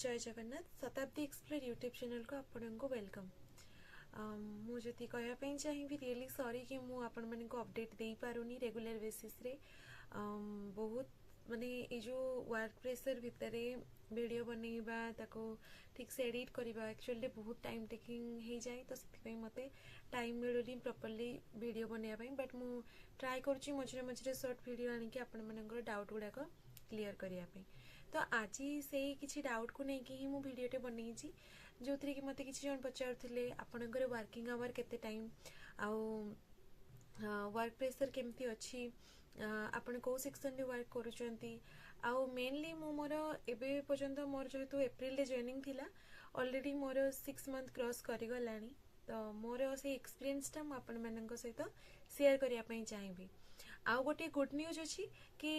जय जगन्नाथ शताब्दी explore YouTube channel को आपण को वेलकम। मुझे कहवाई चाहिए रियली सॉरी कि मु आपण माने को अपडेट दे पारुनी रेगुलर बेसिस रे। बहुत माने ये जो वर्क प्रेशर भितर वीडियो बनैबा ताको ठीक से एडिट करवा एक्चुअली बहुत टाइम टेकिंग हो जाए, तो से मते टाइम मिलुनी प्रॉपर्ली वीडियो बनैबा। बट मु ट्राई करुच्ची मझे मझे शॉर्ट वीडियो आनिक आपण मानकर डाउट गुड़ाक क्लियर करने। तो आज से किसी डाउट को लेकिन ही मुझे वीडियोटे बनई जो थी कि मत किसी जन पचारे आपंकर वर्किंग आवर केते टाइम आउ वर्क प्रेशर केमती अच्छी आपण कौ सेक्शन रे वर्क करूचंती आउ मेनली मु मोर एबे पर्यंत मोर जेहेतु एप्रिल रे जॉइनिंग थिला ऑलरेडी मोर 6 मंथ क्रॉस करि गलानी। तो मोर से एक्सपीरियंस टा मु आपण मानक सहित शेयर करिया पई चाहिबी। आउ गोटे गुड न्यूज अच्छी कि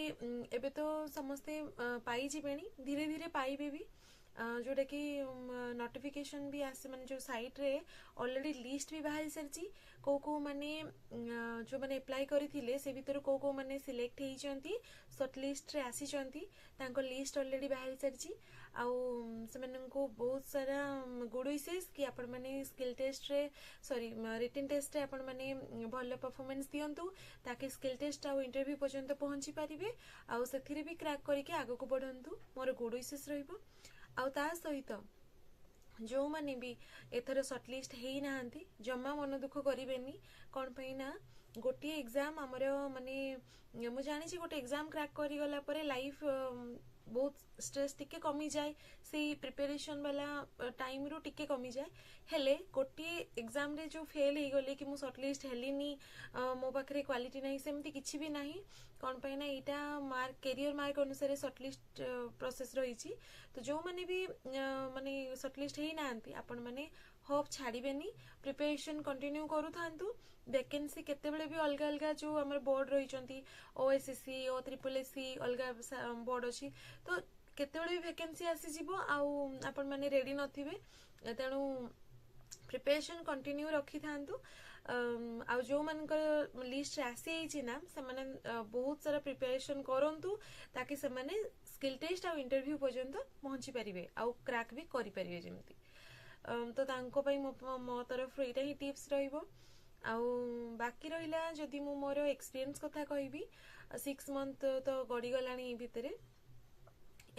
एबे तो समस्ते पाई जिबेनी धीरे धीरे पाइबे भी जोटा कि नोटिफिकेशन भी आसे माने जो साइट रे ऑलरेडी लिस्ट भी बाहर सारी को माने जो माने अप्लाई करथिले से भीतर को माने सिलेक्ट होइचंती शॉर्ट लिस्ट रे आसीचंती तांको लिस्ट ऑलरेडी बाहर सारी आउ से माने को बहुत सारा गुड विशेष कि आपण माने स्किल टेस्ट रे सॉरी रिटन टेस्ट रे आपण माने भल परफॉर्मेंस दियंतु ताकि स्किल टेस्ट आउ इंटरव्यू पर्यंत पहुंची पारिबे आउ सेथिरे भी क्रैक करके आगो को बढ़ंतु मोर गुड विशेष रहइबो। आउ ता सहित जो माने भी एथर शॉर्टलिस्ट हेई नाहंती जम्मा मन दुख करिवेनी कोन पई ना गोटे एग्जाम हमर माने मु जानि छी गोटे एग्जाम क्रैक करि गला परे लाइफ बहुत स्ट्रेस टिके कमी जाए से प्रिपरेशन वाला टाइम रू टिके कमी जाए हेले गोटे एग्जाम रे जो फेल हो गले कि मु शॉर्टलिस्ट हेलिनी मो पाखरे क्वालिटी नहीं सेमती किछि भी नहीं कौन पाई ना एटा मार्क कैरियर मार्क अनुसार शॉर्टलिस्ट प्रोसेस रही। तो जो माने भी माने शॉर्टलिस्ट हेई नांती आपण माने होप छाड़िबेनी प्रिपरेशन कंटिन्यू करू थांतु। वैकेंसी केतेबेले भी अलग अलग जो हमर बोर्ड रहिचंती ओएसएससी ओ ट्रिपल एससी अलग बोर्ड अछि तो केतेबेले भी वैकेंसी आसी जिवो आउ आपण माने रेडी नथिबे तेणु प्रिपरेशन कंटिन्यू रखी थांतु। आउ जो मानकर लिस्ट आसी छि ना से माने बहुत सारा प्रिपरेशन करंतु ताकि से माने स्किल टेस्ट आउ इंटरव्यू पर्यंत पहुंची परिबे आउ क्रैक भी करि परिबे जेमती। तो तांको पई मो तरफ एटा ही टिप्स रहिबो। आउ बाकी रहिला जदि मु मोर एक्सपीरियंस कथा कहबी 6 मंथ तो गडी गलानी भितरे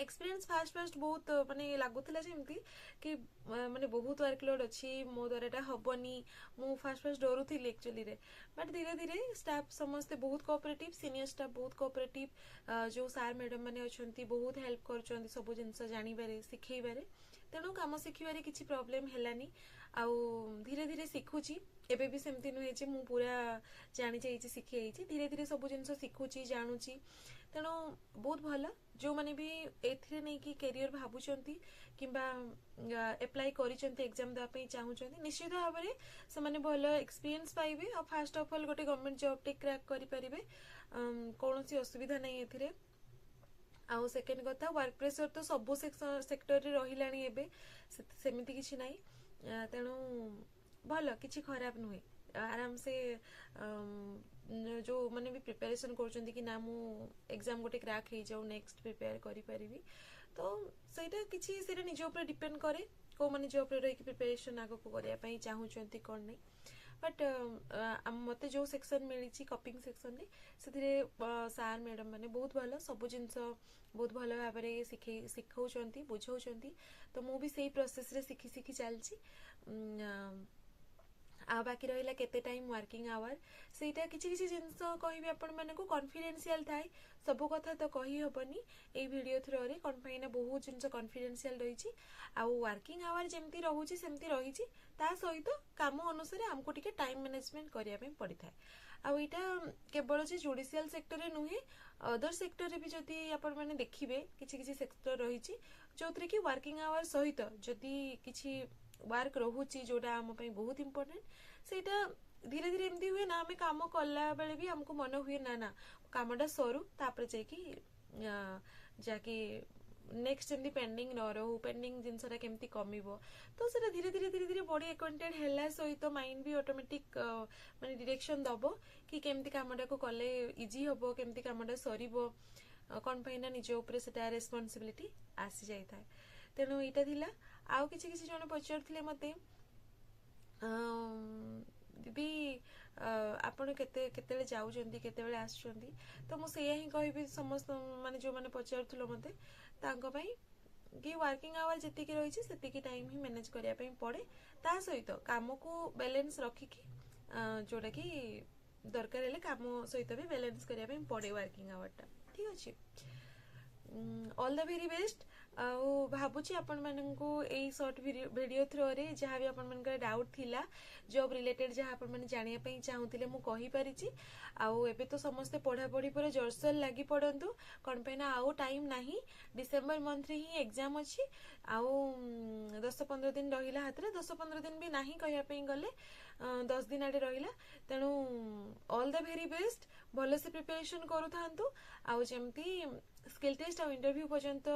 एक्सपीरियंस फास्ट बहुत माने लागुतला जेमती कि माने बहुत वर्कलोड अच्छी मो द्वारा एटा हबनी मु फास्ट डरुथिली एक्चुअली रे। बट धीरे धीरे स्टाफ समस्ते बहुत कोऑपरेटिव सीनियर स्टाफ बहुत कोऑपरेटिव जो सार मैडम माने अछंती बहुत हेल्प करछंती सब जिंस जानिबारे सिखैबारे तेणु काम शिखिबारे किछि प्रॉब्लम हेलानी आउ धीरे धीरे शिखुची एबे भी सेमती नुहे जे मु पूरा जानि जाइछि शिखि आइछि धीरे धीरे सब जिंस शिखुची जानुची तेणु बहुत भल जो माने भी एथिरे नै कि कैरियर भाबुचंती किंबा अप्लाई करिचंती एग्जाम दा पई चाहुचंती निश्चित भाबरे से माने भल एक्सपीरियंस पाइबे और फर्स्ट ऑफ ऑल गोटे गवर्नमेंट जॉब टे क्रैक करि परिबे कोनोसी असुविधा नै एथिरे। आउ सेकेंड कथा वर्क प्रेशर तो सब सेक्टर रे रहिलानी एबे सेमिति किछि नै तेणु भल किछि खराब नुहे आराम से जो माने भी प्रिपरेशन करछंती कि ना मु एग्जाम गोटे क्रैक हे जाऊ नेक्स्ट प्रिपेयर करि परिबी तो सेटा किछि सेटा निज ऊपर डिपेंड करे को माने जॉब रे रही प्रिपरेशन आगो को करिया पई चाहुचंती कोन नै। बट मते जो सेक्शन मिली कपिंग सेक्शन रे से सार मैडम माने बहुत भल सब जिनस बहुत भल भाव शिखौचंती बुझौचंती तो मु भी सेही प्रोसेस रे शिखी शिखी चलची। आ बाकी रहिला केते टाइम वर्किंग आवर सेटा किछि किछि जिंस कहबी आपण माने को कॉन्फिडेंशियल थाए सब कथा तो कही हबनी ए वीडियो थ्रो रे कोन पइना बहुत जिंस कॉन्फिडेंशियल रहिछि आउ वर्किंग आवर जेमती रहउछि सेमती रहिछि ता सहित काम अनुसार हमको टिके टाइम मैनेजमेंट करिया पे पड़ी थाए। आउ इटा केवल जे जुडिशियल सेक्टर रे नुहे अदर सेक्टर रे भी जदी आपण माने देखिबे किछि किछि सेक्टर रहिछि जोतरे कि वर्किंग आवर सहित जदी किछि वर्क रहुची जोटा आम पई बहुत इंपोर्टेंट सेटा धीरे धीरे एमती हुए ना हमें काम कला बेले भी हमको मन हुए ना ना कामटा सरू तापर जाकी जाकी नेक्स्ट एमती पेंडिंग न रहू पेंडिंग जिनसरा केमती कमिबो तो सेटा धीरे धीरे बॉडी एक्वेंटेड हेला सहित माइंड भी ऑटोमेटिक माने डायरेक्शन दबो कि केमती कामटा को कले इजी हबो केमती कामटा सरीबो कोन पई ना निज ऊपर सेटा रिस्पांसिबिलिटी आसी जाय थाए। तेणु यहाँ थिला आउ किसी किसी जन पचारुथिले मते दीदी आपण केते जाऊचंदी केते आसुचंदी तो मुझे ही कहबी समस्त माने जो माने पचारुथिलो मते तांको पई कि वर्किंग आवर जी रही से टाइम ही मैनेज करने पड़े ता सहित काम को बैलेंस रखिकी जोटा कि दरकार है काम सहित भी बैलेंस करने पड़े वर्किंग आवर टा ठीक अच्छे ऑल द वेरी बेस्ट भावुची आपण माननकु एई शॉर्ट वीडियो थ्रो रे जहाँ भी आपण मानकर डाउट थिला जॉब रिलेटेड जहाँ आपण माने जानिया पई चाहूतिले मु कहि परिची आउ एबे तो समस्ते पढ़ा पढ़ी पर जोरसोर लगी पड़ंतु कौन पे ना आउ टाइम नहीं डिसेंबर मंथ रे ही एग्जाम अच्छी आउ 10-15 दिन रहिला हाथ रे 10-15 दिन भी नहीं कहया पई गले 10 दिन आडे रहिला तेणु ऑल द वेरी बेस्ट भल से प्रिपरेशन करू थांतु आउ जेमती स्किल टेस्ट और इंटरव्यू पर्यंत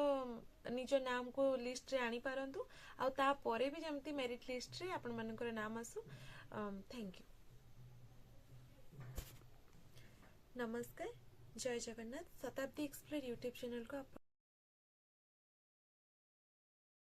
निज नाम को लिस्ट रे आनी पारंतु आउ ता परे भी जेमती मेरिट लिस्ट रे आपण मानकर नाम आसु थैंक यू नमस्कार जय जगन्नाथ शताब्दी एक्सप्लोर यूट्यूब चैनल को